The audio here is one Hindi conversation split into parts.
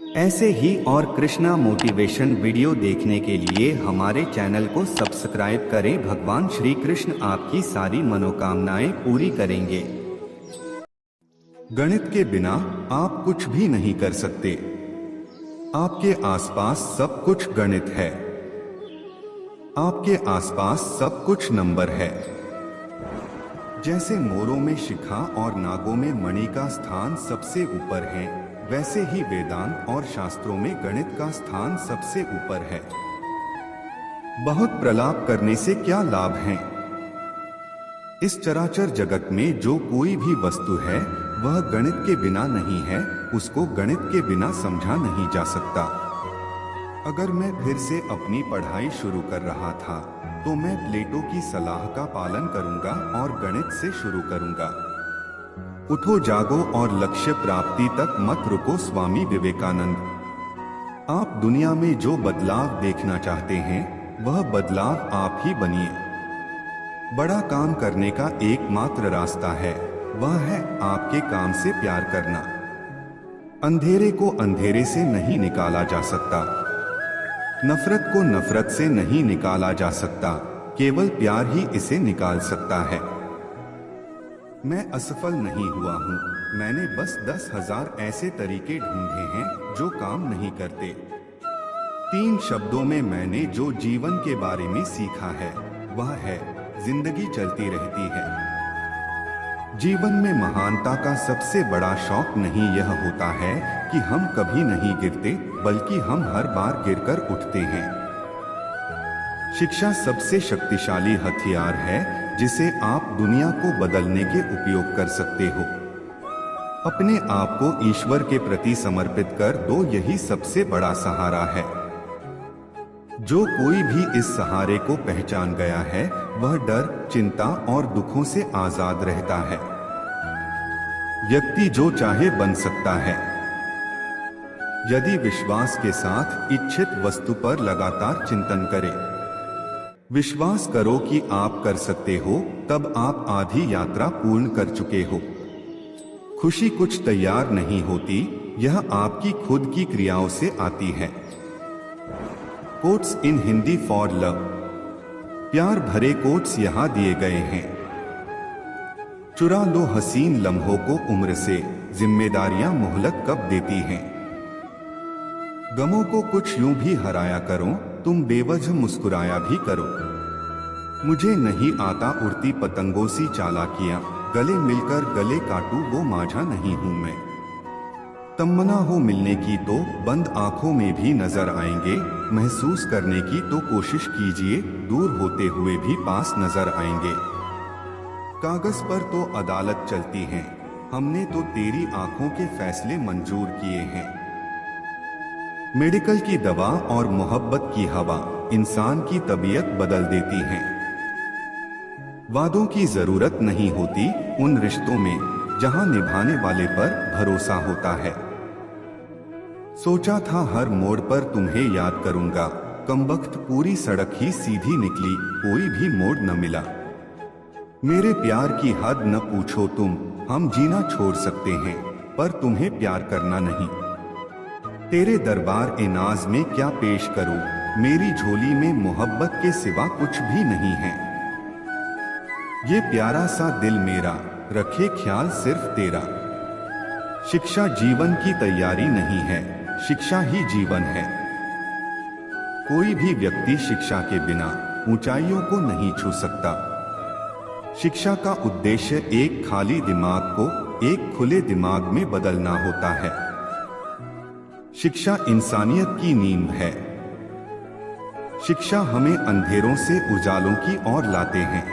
ऐसे ही और कृष्णा मोटिवेशन वीडियो देखने के लिए हमारे चैनल को सब्सक्राइब करें। भगवान श्री कृष्ण आपकी सारी मनोकामनाएं पूरी करेंगे। गणित के बिना आप कुछ भी नहीं कर सकते। आपके आसपास सब कुछ गणित है। आपके आसपास सब कुछ नंबर है। जैसे मोरों में शिखा और नागों में मणि का स्थान सबसे ऊपर है, वैसे ही वेदांत और शास्त्रों में गणित का स्थान सबसे ऊपर है। बहुत प्रलाप करने से क्या लाभ है? इस चराचर जगत में जो कोई भी वस्तु है वह गणित के बिना नहीं है, उसको गणित के बिना समझा नहीं जा सकता। अगर मैं फिर से अपनी पढ़ाई शुरू कर रहा था तो मैं प्लेटो की सलाह का पालन करूंगा और गणित से शुरू करूंगा। उठो जागो और लक्ष्य प्राप्ति तक मत रुको। स्वामी विवेकानंद। आप दुनिया में जो बदलाव देखना चाहते हैं वह बदलाव आप ही बनिए। बड़ा काम करने का एकमात्र रास्ता है, वह है आपके काम से प्यार करना। अंधेरे को अंधेरे से नहीं निकाला जा सकता, नफरत को नफरत से नहीं निकाला जा सकता, केवल प्यार ही इसे निकाल सकता है। मैं असफल नहीं हुआ हूँ, मैंने बस 10,000 ऐसे तरीके ढूंढे हैं जो काम नहीं करते। 3 शब्दों में मैंने जो जीवन के बारे में सीखा है वह है, जिंदगी चलती रहती है। जीवन में महानता का सबसे बड़ा शौक नहीं यह होता है कि हम कभी नहीं गिरते, बल्कि हम हर बार गिरकर उठते हैं। शिक्षा सबसे शक्तिशाली हथियार है जिसे आप दुनिया को बदलने के उपयोग कर सकते हो। अपने आप को ईश्वर के प्रति समर्पित कर दो, यही सबसे बड़ा सहारा है। जो कोई भी इस सहारे को पहचान गया है वह डर, चिंता और दुखों से आजाद रहता है। व्यक्ति जो चाहे बन सकता है यदि विश्वास के साथ इच्छित वस्तु पर लगातार चिंतन करे। विश्वास करो कि आप कर सकते हो, तब आप आधी यात्रा पूर्ण कर चुके हो। खुशी कुछ तैयार नहीं होती, यह आपकी खुद की क्रियाओं से आती है। Quotes in Hindi for love. प्यार भरे कोट्स यहाँ दिए गए हैं। चुरा लो हसीन लम्हों को उम्र से, जिम्मेदारियां मोहलत कब देती हैं। गमों को कुछ यूं भी हराया करो, तुम बेवजह मुस्कुराया भी करो। मुझे नहीं आता उड़ती पतंगों सी चालाकियां, गले मिलकर गले काटूं वो माझा नहीं हूं मैं। तमन्ना हो मिलने की तो बंद आंखों में भी नजर आएंगे, महसूस करने की तो कोशिश कीजिए, दूर होते हुए भी पास नजर आएंगे। कागज पर तो अदालत चलती है, हमने तो तेरी आंखों के फैसले मंजूर किए हैं। मेडिकल की दवा और मोहब्बत की हवा इंसान की तबीयत बदल देती हैं। वादों की जरूरत नहीं होती उन रिश्तों में जहां निभाने वाले पर भरोसा होता है। सोचा था हर मोड़ पर तुम्हें याद करूंगा, कमबख्त पूरी सड़क ही सीधी निकली, कोई भी मोड़ न मिला। मेरे प्यार की हद न पूछो तुम, हम जीना छोड़ सकते हैं पर तुम्हें प्यार करना नहीं। तेरे दरबार ए नाज में क्या पेश करूं, मेरी झोली में मोहब्बत के सिवा कुछ भी नहीं है। ये प्यारा सा दिल मेरा रखे ख्याल सिर्फ तेरा। शिक्षा जीवन की तैयारी नहीं है, शिक्षा ही जीवन है। कोई भी व्यक्ति शिक्षा के बिना ऊंचाइयों को नहीं छू सकता। शिक्षा का उद्देश्य एक खाली दिमाग को एक खुले दिमाग में बदलना होता है। शिक्षा इंसानियत की नींव है। शिक्षा हमें अंधेरों से उजालों की ओर लाते हैं।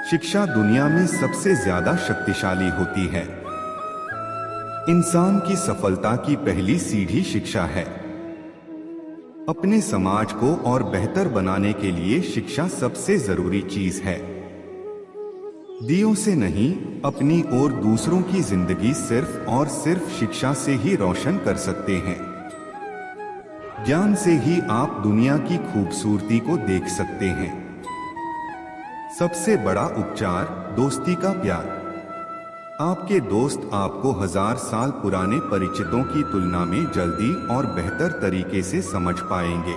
शिक्षा दुनिया में सबसे ज्यादा शक्तिशाली होती है। इंसान की सफलता की पहली सीढ़ी शिक्षा है। अपने समाज को और बेहतर बनाने के लिए शिक्षा सबसे जरूरी चीज है। दियों से नहीं, अपनी और दूसरों की जिंदगी सिर्फ और सिर्फ शिक्षा से ही रोशन कर सकते हैं। ज्ञान से ही आप दुनिया की खूबसूरती को देख सकते हैं। सबसे बड़ा उपचार दोस्ती का प्यार। आपके दोस्त आपको 1000 साल पुराने परिचितों की तुलना में जल्दी और बेहतर तरीके से समझ पाएंगे।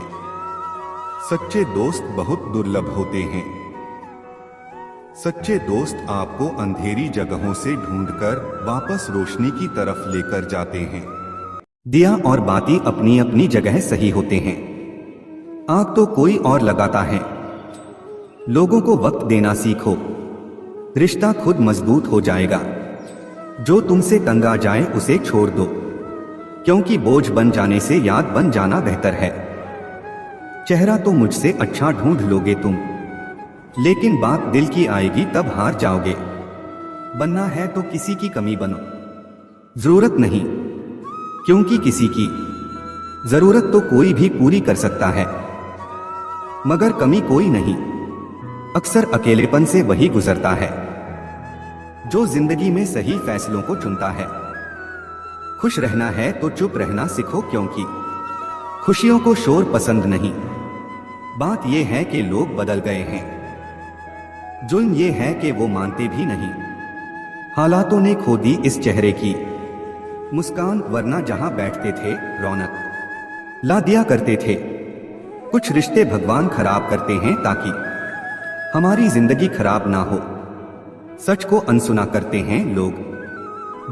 सच्चे दोस्त बहुत दुर्लभ होते हैं। सच्चे दोस्त आपको अंधेरी जगहों से ढूंढकर वापस रोशनी की तरफ लेकर जाते हैं। दिया और बाती अपनी अपनी जगह सही होते हैं। आग तो कोई और लगाता है। लोगों को वक्त देना सीखो, रिश्ता खुद मजबूत हो जाएगा। जो तुमसे तंग आ जाए उसे छोड़ दो, क्योंकि बोझ बन जाने से याद बन जाना बेहतर है। चेहरा तो मुझसे अच्छा ढूंढ लोगे तुम, लेकिन बात दिल की आएगी तब हार जाओगे। बनना है तो किसी की कमी बनो, जरूरत नहीं, क्योंकि किसी की जरूरत तो कोई भी पूरी कर सकता है, मगर कमी कोई नहीं। अक्सर अकेलेपन से वही गुजरता है जो जिंदगी में सही फैसलों को चुनता है। खुश रहना है तो चुप रहना सीखो, क्योंकि खुशियों को शोर पसंद नहीं। बात यह है कि लोग बदल गए हैं, जुल्म ये है कि वो मानते भी नहीं। हालातों ने खो दी इस चेहरे की मुस्कान, वरना जहां बैठते थे रौनक ला दिया करते थे। कुछ रिश्ते भगवान खराब करते हैं ताकि हमारी जिंदगी खराब ना हो। सच को अनसुना करते हैं लोग,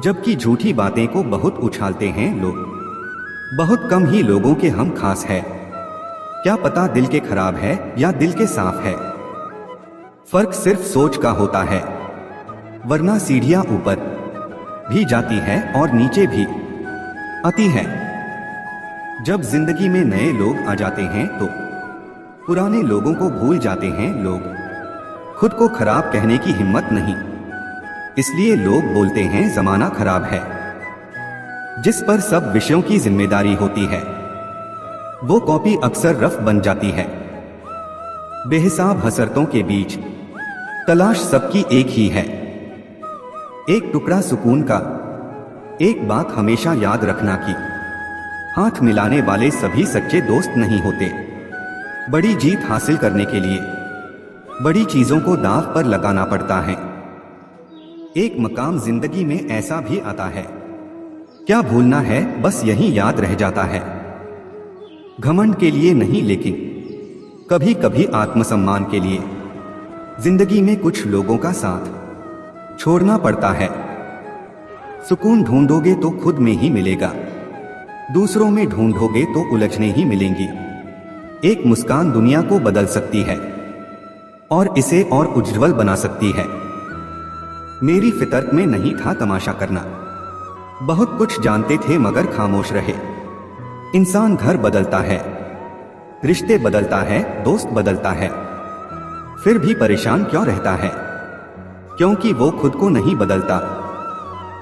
जबकि झूठी बातें को बहुत उछालते हैं लोग। बहुत कम ही लोगों के हम खास है, क्या पता दिल के खराब है या दिल के साफ है। फर्क सिर्फ सोच का होता है, वरना सीढ़ियां ऊपर भी जाती है और नीचे भी आती है। जब जिंदगी में नए लोग आ जाते हैं तो पुराने लोगों को भूल जाते हैं लोग। खुद को खराब कहने की हिम्मत नहीं, इसलिए लोग बोलते हैं जमाना खराब है। जिस पर सब विषयों की जिम्मेदारी होती है वो कॉपी अक्सर रफ बन जाती है। बेहिसाब हसरतों के बीच तलाश सबकी एक ही है, एक टुकड़ा सुकून का। एक बात हमेशा याद रखना कि हाथ मिलाने वाले सभी सच्चे दोस्त नहीं होते। बड़ी जीत हासिल करने के लिए बड़ी चीजों को दांव पर लगाना पड़ता है। एक मकाम जिंदगी में ऐसा भी आता है, क्या भूलना है बस यही याद रह जाता है। घमंड के लिए नहीं, लेकिन कभी कभी आत्मसम्मान के लिए जिंदगी में कुछ लोगों का साथ छोड़ना पड़ता है। सुकून ढूंढोगे तो खुद में ही मिलेगा, दूसरों में ढूंढोगे तो उलझने ही मिलेंगी। एक मुस्कान दुनिया को बदल सकती है और इसे और उज्ज्वल बना सकती है। मेरी फितरत में नहीं था तमाशा करना, बहुत कुछ जानते थे मगर खामोश रहे। इंसान घर बदलता है, रिश्ते बदलता है, दोस्त बदलता है, फिर भी परेशान क्यों रहता है? क्योंकि वो खुद को नहीं बदलता।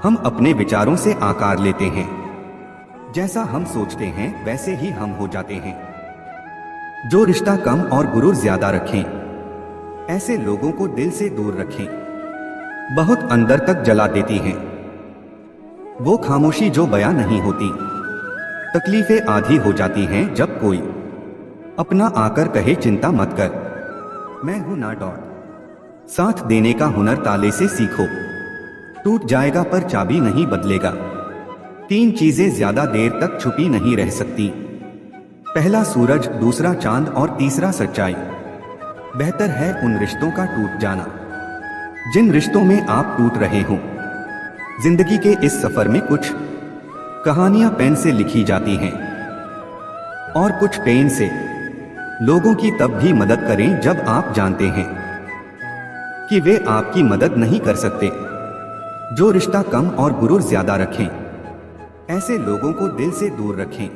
हम अपने विचारों से आकार लेते हैं, जैसा हम सोचते हैं वैसे ही हम हो जाते हैं। जो रिश्ता कम और गुरूर ज्यादा रखें, ऐसे लोगों को दिल से दूर रखें। बहुत अंदर तक जला देती हैं वो खामोशी जो बयां नहीं होती। तकलीफें आधी हो जाती हैं जब कोई अपना आकर कहे चिंता मत कर, मैं हूं ना डॉट। साथ देने का हुनर ताले से सीखो, टूट जाएगा पर चाबी नहीं बदलेगा। 3 चीजें ज्यादा देर तक छुपी नहीं रह सकती, पहला सूरज, दूसरा चांद और तीसरा सच्चाई। बेहतर है उन रिश्तों का टूट जाना जिन रिश्तों में आप टूट रहे हो। जिंदगी के इस सफर में कुछ कहानियां पेन से लिखी जाती हैं और कुछ पेन से। लोगों की तब भी मदद करें जब आप जानते हैं कि वे आपकी मदद नहीं कर सकते। जो रिश्ता कम और गुरूर ज्यादा रखें, ऐसे लोगों को दिल से दूर रखें।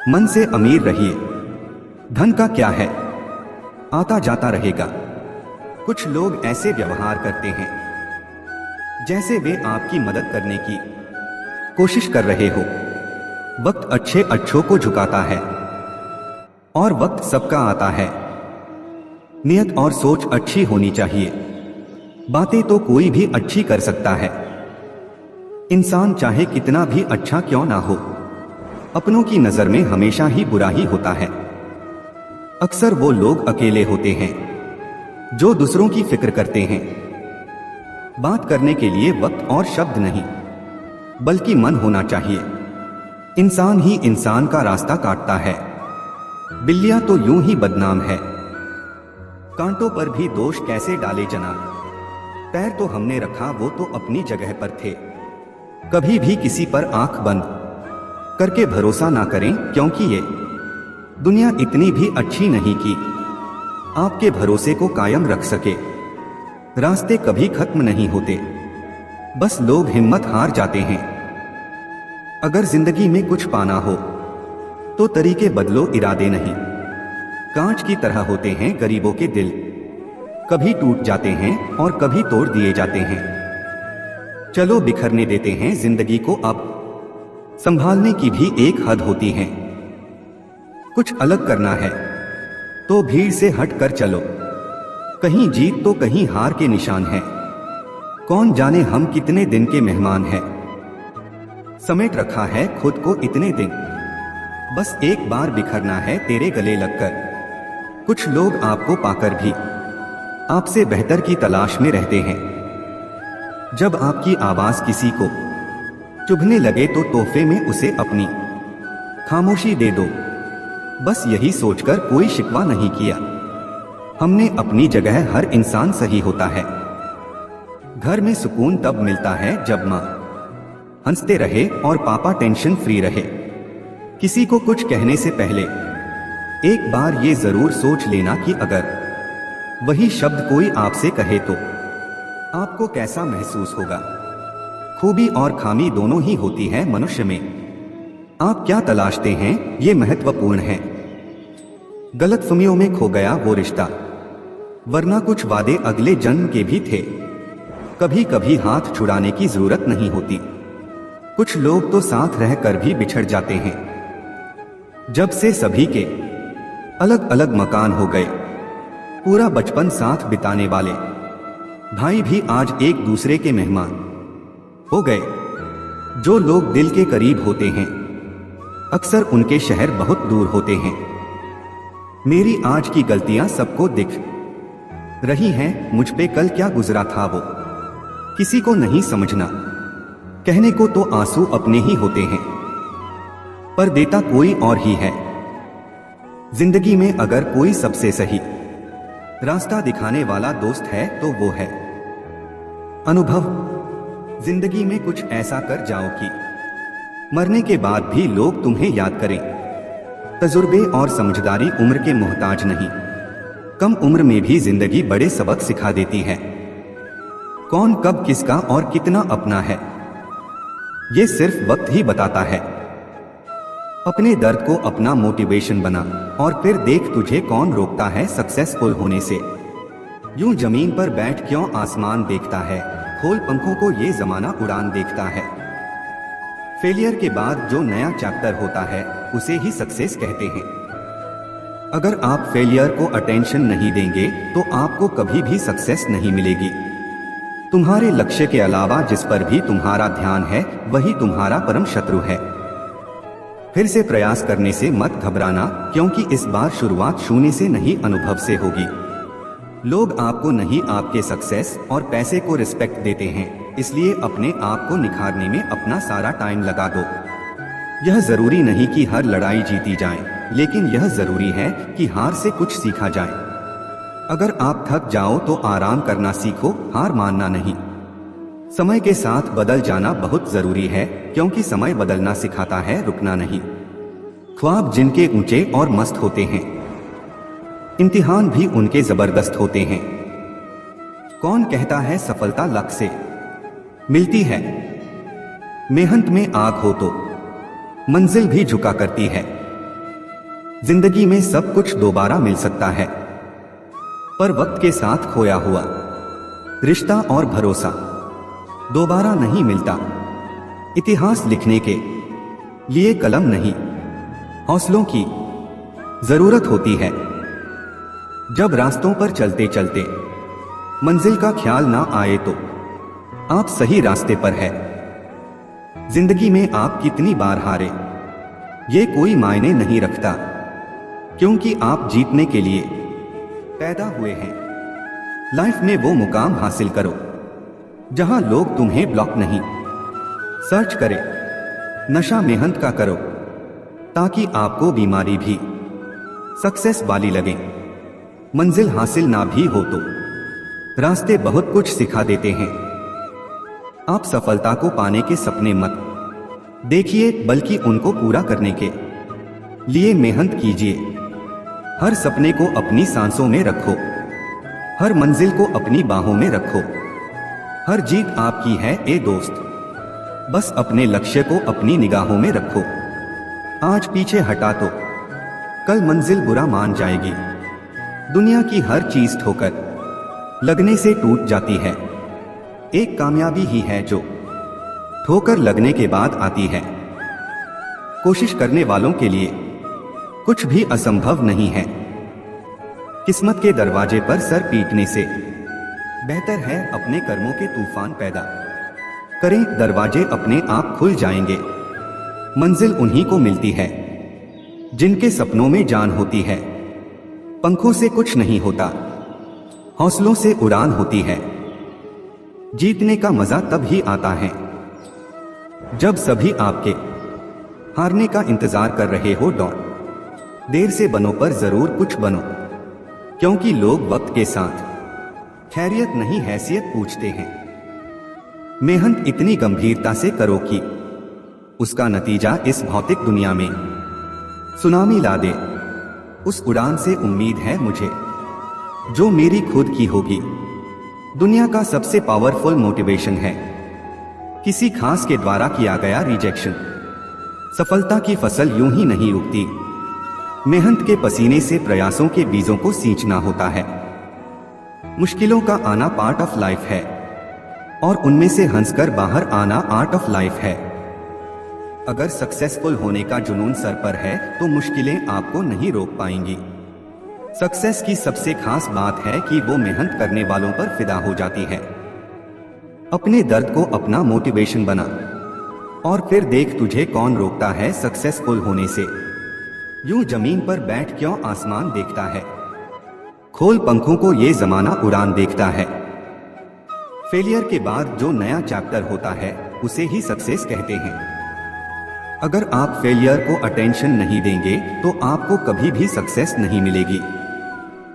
मन से अमीर रहिए, धन का क्या है, आता जाता रहेगा। कुछ लोग ऐसे व्यवहार करते हैं जैसे वे आपकी मदद करने की कोशिश कर रहे हो। वक्त अच्छे अच्छों को झुकाता है और वक्त सबका आता है। नियत और सोच अच्छी होनी चाहिए, बातें तो कोई भी अच्छी कर सकता है। इंसान चाहे कितना भी अच्छा क्यों ना हो, अपनों की नजर में हमेशा ही बुरा ही होता है। अक्सर वो लोग अकेले होते हैं जो दूसरों की फिक्र करते हैं। बात करने के लिए वक्त और शब्द नहीं, बल्कि मन होना चाहिए। इंसान ही इंसान का रास्ता काटता है। बिल्लियां तो यूं ही बदनाम है। कांटों पर भी दोष कैसे डाले जनाब। पैर तो हमने रखा, वो तो अपनी जगह पर थे। कभी भी किसी पर आंख बंद करके भरोसा ना करें, क्योंकि ये दुनिया इतनी भी अच्छी नहीं कि आपके भरोसे को कायम रख सके। रास्ते कभी खत्म नहीं होते, बस लोग हिम्मत हार जाते हैं। अगर जिंदगी में कुछ पाना हो तो तरीके बदलो, इरादे नहीं। कांच की तरह होते हैं गरीबों के दिल, कभी टूट जाते हैं और कभी तोड़ दिए जाते हैं। चलो बिखरने देते हैं जिंदगी को, अब संभालने की भी एक हद होती है। कुछ अलग करना है तो भीड़ से हट कर चलो, कहीं जीत तो कहीं हार के निशान है। कौन जाने हम कितने दिन के मेहमान हैं। समेट रखा है खुद को इतने दिन, बस एक बार बिखरना है तेरे गले लगकर। कुछ लोग आपको पाकर भी आपसे बेहतर की तलाश में रहते हैं। जब आपकी आवाज किसी को चुभने लगे तो तोहफे में उसे अपनी खामोशी दे दो। बस यही सोचकर कोई शिकवा नहीं किया। हमने अपनी जगह, हर इंसान सही होता है। घर में सुकून तब मिलता है जब माँ हंसते रहे और पापा टेंशन फ्री रहे। किसी को कुछ कहने से पहले एक बार ये जरूर सोच लेना कि अगर वही शब्द कोई आपसे कहे तो आपको कैसा महसूस होगा। खूबी और खामी दोनों ही होती है मनुष्य में। आप क्या तलाशते हैं ये महत्वपूर्ण है। गलतफहमियों में खो गया वो रिश्ता, वरना कुछ वादे अगले जन्म के भी थे। कभी कभी हाथ छुड़ाने की जरूरत नहीं होती। कुछ लोग तो साथ रहकर भी बिछड़ जाते हैं। जब से सभी के अलग अलग मकान हो गए, पूरा बचपन साथ बिताने वाले भाई भी आज एक दूसरे के मेहमान हो गए। जो लोग दिल के करीब होते हैं अक्सर उनके शहर बहुत दूर होते हैं। मेरी आज की गलतियां सबको दिख रही हैं, मुझ पे कल क्या गुजरा था वो किसी को नहीं समझना। कहने को तो आंसू अपने ही होते हैं, पर देता कोई और ही है। जिंदगी में अगर कोई सबसे सही रास्ता दिखाने वाला दोस्त है तो वो है अनुभव। जिंदगी में कुछ ऐसा कर जाओ कि मरने के बाद भी लोग तुम्हें याद करें। तजुर्बे और समझदारी उम्र के मोहताज नहीं। कम उम्र में भी जिंदगी बड़े सबक सिखा देती है। कौन कब किसका और कितना अपना है ये सिर्फ वक्त ही बताता है। अपने दर्द को अपना मोटिवेशन बना और फिर देख तुझे कौन रोकता है सक्सेसफुल होने से। यूं जमीन पर बैठ क्यों आसमान देखता है, खोल पंखों को ये जमाना उड़ान देखता है। फेलियर के बाद जो नया चैप्टर होता है उसे ही सक्सेस कहते हैं। अगर आप फेलियर को अटेंशन नहीं देंगे तो आपको कभी भी सक्सेस नहीं मिलेगी। तुम्हारे लक्ष्य के अलावा जिस पर भी तुम्हारा ध्यान है वही तुम्हारा परम शत्रु है। फिर से प्रयास करने से मत घबराना, क्योंकि इस बार शुरुआत शून्य से नहीं अनुभव से होगी। लोग आपको नहीं आपके सक्सेस और पैसे को रिस्पेक्ट देते हैं, इसलिए अपने आप को निखारने में अपना सारा टाइम लगा दो। यह जरूरी नहीं कि हर लड़ाई जीती जाए, लेकिन यह जरूरी है कि हार से कुछ सीखा जाए। अगर आप थक जाओ तो आराम करना सीखो, हार मानना नहीं। समय के साथ बदल जाना बहुत जरूरी है, क्योंकि समय बदलना सिखाता है, रुकना नहीं। ख्वाब जिनके ऊंचे और मस्त होते हैं, इम्तिहान भी उनके जबरदस्त होते हैं। कौन कहता है सफलता लक से मिलती है। मेहनत में आग हो तो मंजिल भी झुका करती है। जिंदगी में सब कुछ दोबारा मिल सकता है, पर वक्त के साथ खोया हुआ रिश्ता और भरोसा दोबारा नहीं मिलता। इतिहास लिखने के लिए कलम नहीं, हौसलों की जरूरत होती है। जब रास्तों पर चलते चलते मंजिल का ख्याल ना आए तो आप सही रास्ते पर है। जिंदगी में आप कितनी बार हारे ये कोई मायने नहीं रखता, क्योंकि आप जीतने के लिए पैदा हुए हैं। लाइफ में वो मुकाम हासिल करो जहां लोग तुम्हें ब्लॉक नहीं सर्च करें। नशा मेहनत का करो ताकि आपको बीमारी भी सक्सेस वाली लगे। मंजिल हासिल ना भी हो तो रास्ते बहुत कुछ सिखा देते हैं। आप सफलता को पाने के सपने मत देखिए, बल्कि उनको पूरा करने के लिए मेहनत कीजिए। हर सपने को अपनी सांसों में रखो, हर मंजिल को अपनी बाहों में रखो। हर जीत आपकी है ए दोस्त, बस अपने लक्ष्य को अपनी निगाहों में रखो। आज पीछे हटा तो कल मंजिल बुरा मान जाएगी। दुनिया की हर चीज ठोकर लगने से टूट जाती है, एक कामयाबी ही है जो ठोकर लगने के बाद आती है। कोशिश करने वालों के लिए कुछ भी असंभव नहीं है। किस्मत के दरवाजे पर सर पीटने से बेहतर है अपने कर्मों के तूफान पैदा करें। दरवाजे अपने आप खुल जाएंगे। मंजिल उन्हीं को मिलती है जिनके सपनों में जान होती है। पंखों से कुछ नहीं होता, हौसलों से उड़ान होती है। जीतने का मजा तब ही आता है जब सभी आपके हारने का इंतजार कर रहे हो। देर से बनो पर जरूर कुछ बनो, क्योंकि लोग वक्त के साथ खैरियत नहीं हैसियत पूछते हैं। मेहनत इतनी गंभीरता से करो कि उसका नतीजा इस भौतिक दुनिया में सुनामी ला दे। उस उड़ान से उम्मीद है मुझे जो मेरी खुद की होगी। दुनिया का सबसे पावरफुल मोटिवेशन है किसी खास के द्वारा किया गया रिजेक्शन। सफलता की फसल यूं ही नहीं उगती, मेहनत के पसीने से प्रयासों के बीजों को सींचना होता है। मुश्किलों का आना पार्ट ऑफ लाइफ है और उनमें से हंसकर बाहर आना आर्ट ऑफ लाइफ है। अगर सक्सेसफुल होने का जुनून सर पर है तो मुश्किलें आपको नहीं रोक पाएंगी। सक्सेस की सबसे खास बात है कि वो मेहनत करने वालों पर फिदा हो जाती है। अपने दर्द को अपना मोटिवेशन बना और फिर देख तुझे कौन रोकता है सक्सेसफुल होने से। यूं जमीन पर बैठ क्यों आसमान देखता है, खोल पंखों को ये जमाना उड़ान देखता है। फेलियर के बाद जो नया चैप्टर होता है उसे ही सक्सेस कहते हैं। अगर आप फेलियर को अटेंशन नहीं देंगे तो आपको कभी भी सक्सेस नहीं मिलेगी।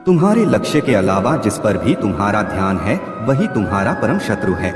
तुम्हारे लक्ष्य के अलावा जिस पर भी तुम्हारा ध्यान है वही तुम्हारा परम शत्रु है।